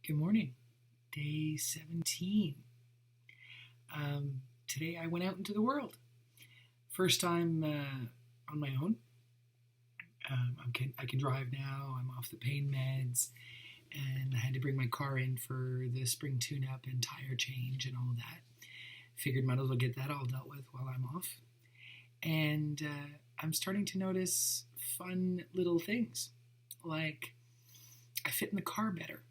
Good morning. Day 17. Today I went out into the world. First time on my own. I can drive now. I'm off the pain meds. And I had to bring my car in for the spring tune-up and tire change and all of that. Figured might as well get that all dealt with while I'm off. And I'm starting to notice fun little things. Like I fit in the car better.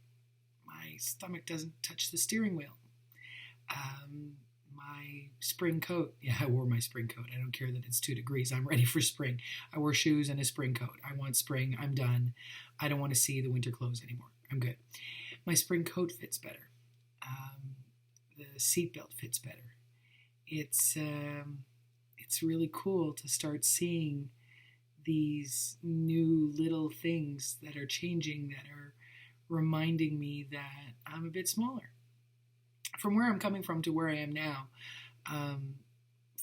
My stomach doesn't touch the steering wheel. My spring coat. Yeah, I wore my spring coat. I don't care that it's 2 degrees. I'm ready for spring. I wore shoes and a spring coat. I want spring. I'm done. I don't want to see the winter clothes anymore. I'm good. My spring coat fits better. The seatbelt fits better. It's really cool to start seeing these new little things that are changing, that are reminding me that I'm a bit smaller. From where I'm coming from to where I am now,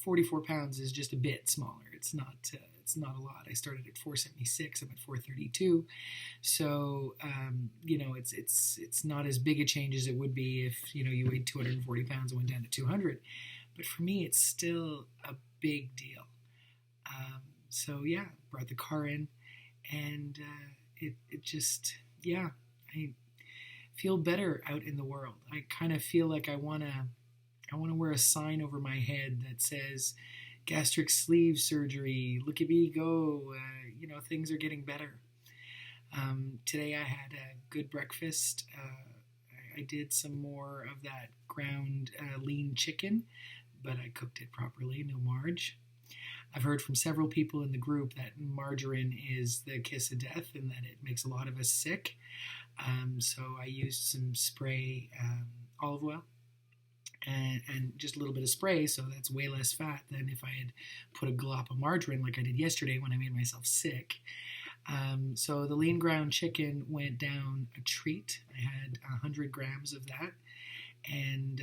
44 pounds is just a bit smaller. It's not a lot. I started at 476. I'm at 432. So, it's not as big a change as it would be if, you weighed 240 pounds and went down to 200. But for me, it's still a big deal. Brought the car in, and I feel better out in the world. I kind of feel like I want to wear a sign over my head that says gastric sleeve surgery, look at me go, things are getting better. Today I had a good breakfast. I did some more of that ground lean chicken, but I cooked it properly, no marge. I've heard from several people in the group that margarine is the kiss of death and that it makes a lot of us sick. So I used some spray olive oil and just a little bit of spray, so that's way less fat than if I had put a glop of margarine like I did yesterday when I made myself sick. So the lean ground chicken went down a treat. I had 100 grams of that, and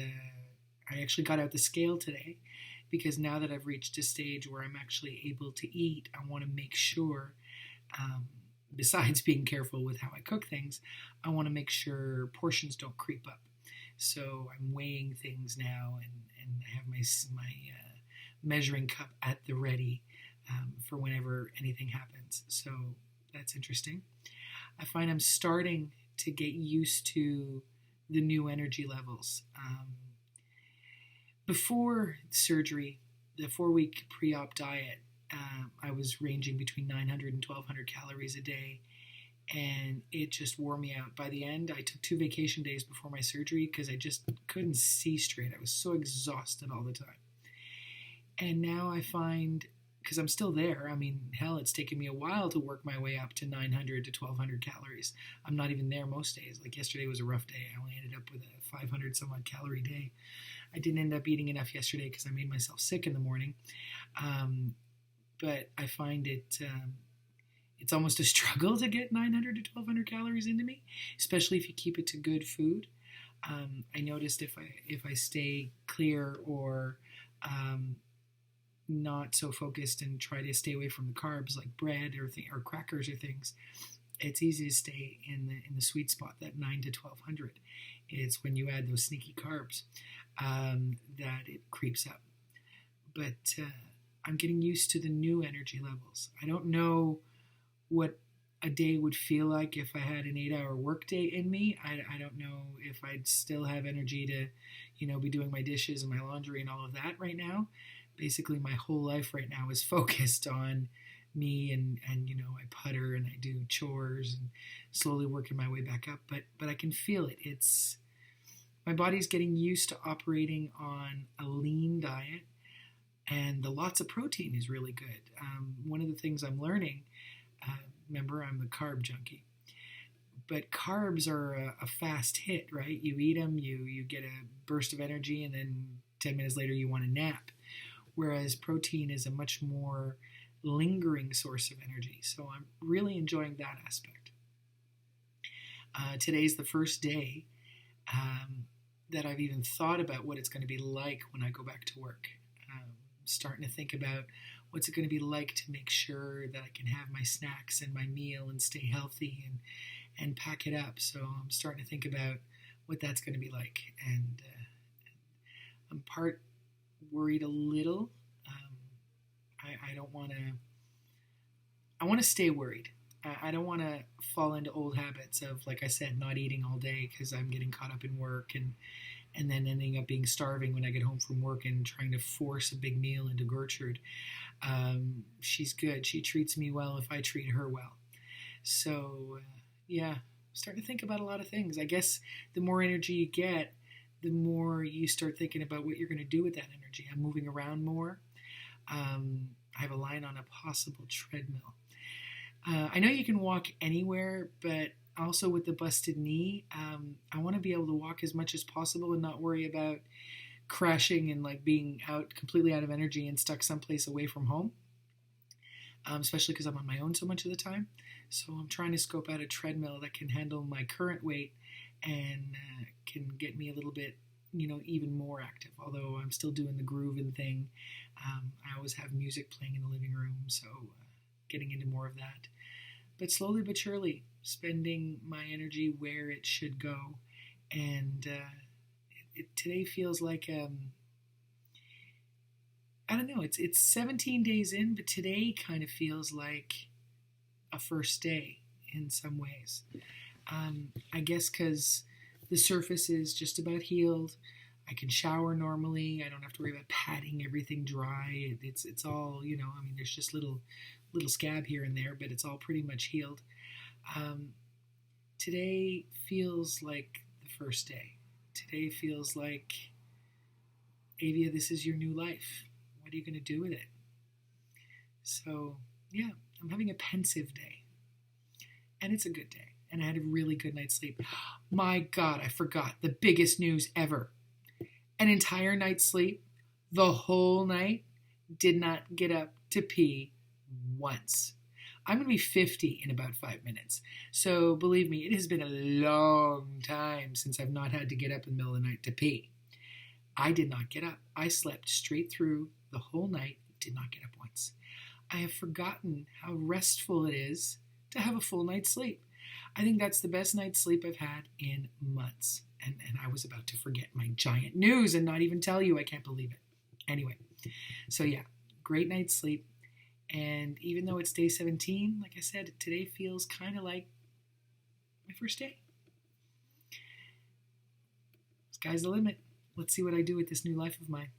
I actually got out the scale today, because now that I've reached a stage where I'm actually able to eat, I want to make sure, besides being careful with how I cook things, I want to make sure portions don't creep up. So I'm weighing things now, and I have my measuring cup at the ready for whenever anything happens. So that's interesting. I find I'm starting to get used to the new energy levels. Before surgery, the 4-week pre-op diet, I was ranging between 900 and 1,200 calories a day, and it just wore me out. By the end, I took 2 vacation days before my surgery because I just couldn't see straight. I was so exhausted all the time. And now I find, because I'm still there, it's taken me a while to work my way up to 900 to 1,200 calories. I'm not even there most days. Like yesterday was a rough day. I only ended up with a 500 some odd calorie day. I didn't end up eating enough yesterday because I made myself sick in the morning. But I find it's almost a struggle to get 900 to 1,200 calories into me, especially if you keep it to good food. I noticed if I stay clear or not so focused and try to stay away from the carbs like bread or crackers or things, it's easy to stay in the sweet spot, that 9 to 1,200. It's when you add those sneaky carbs that it creeps up. But I'm getting used to the new energy levels. I don't know what a day would feel like if I had an 8-hour workday in me. I don't know if I'd still have energy to, be doing my dishes and my laundry and all of that right now. Basically, my whole life right now is focused on me, and I putter and I do chores and slowly working my way back up. But I can feel it. My body's getting used to operating on a lean diet, and the lots of protein is really good. One of the things I'm learning, remember, I'm a carb junkie, but carbs are a fast hit, right? You eat them, you get a burst of energy, and then 10 minutes later you want a nap. Whereas protein is a much more lingering source of energy. So I'm really enjoying that aspect. Today's the first day that I've even thought about what it's going to be like when I go back to work. Starting to think about what's it going to be like to make sure that I can have my snacks and my meal and stay healthy and pack it up. So I'm starting to think about what that's going to be like. And I'm part worried a little. I don't want to. I want to stay worried. I don't want to fall into old habits of, like I said, not eating all day because I'm getting caught up in work and then ending up being starving when I get home from work and trying to force a big meal into Gertrude. She's good. She treats me well if I treat her well. So, yeah, I'm starting to think about a lot of things. I guess the more energy you get, the more you start thinking about what you're going to do with that energy. I'm moving around more. I have a line on a possible treadmill. I know you can walk anywhere, but also with the busted knee, I want to be able to walk as much as possible and not worry about crashing and like being completely out of energy and stuck someplace away from home, especially because I'm on my own so much of the time. So I'm trying to scope out a treadmill that can handle my current weight and can get me a little bit, even more active. Although I'm still doing the grooving thing. I always have music playing in the living room, so getting into more of that. But slowly but surely, spending my energy where it should go. And today feels like, I don't know, it's 17 days in, but today kind of feels like a first day in some ways. I guess because the surface is just about healed. I can shower normally. I don't have to worry about patting everything dry. It's all, there's just little scab here and there, but it's all pretty much healed. Today feels like the first day. Today feels like, Evia, this is your new life. What are you going to do with it? So, yeah, I'm having a pensive day. And it's a good day. And I had a really good night's sleep. My God, I forgot the biggest news ever. An entire night's sleep, the whole night, did not get up to pee once. I'm going to be 50 in about 5 minutes. So believe me, it has been a long time since I've not had to get up in the middle of the night to pee. I did not get up. I slept straight through the whole night, did not get up once. I have forgotten how restful it is to have a full night's sleep. I think that's the best night's sleep I've had in months. And I was about to forget my giant news and not even tell you. I can't believe it. Anyway, so yeah, great night's sleep. And even though it's day 17, like I said, today feels kind of like my first day. Sky's the limit. Let's see what I do with this new life of mine.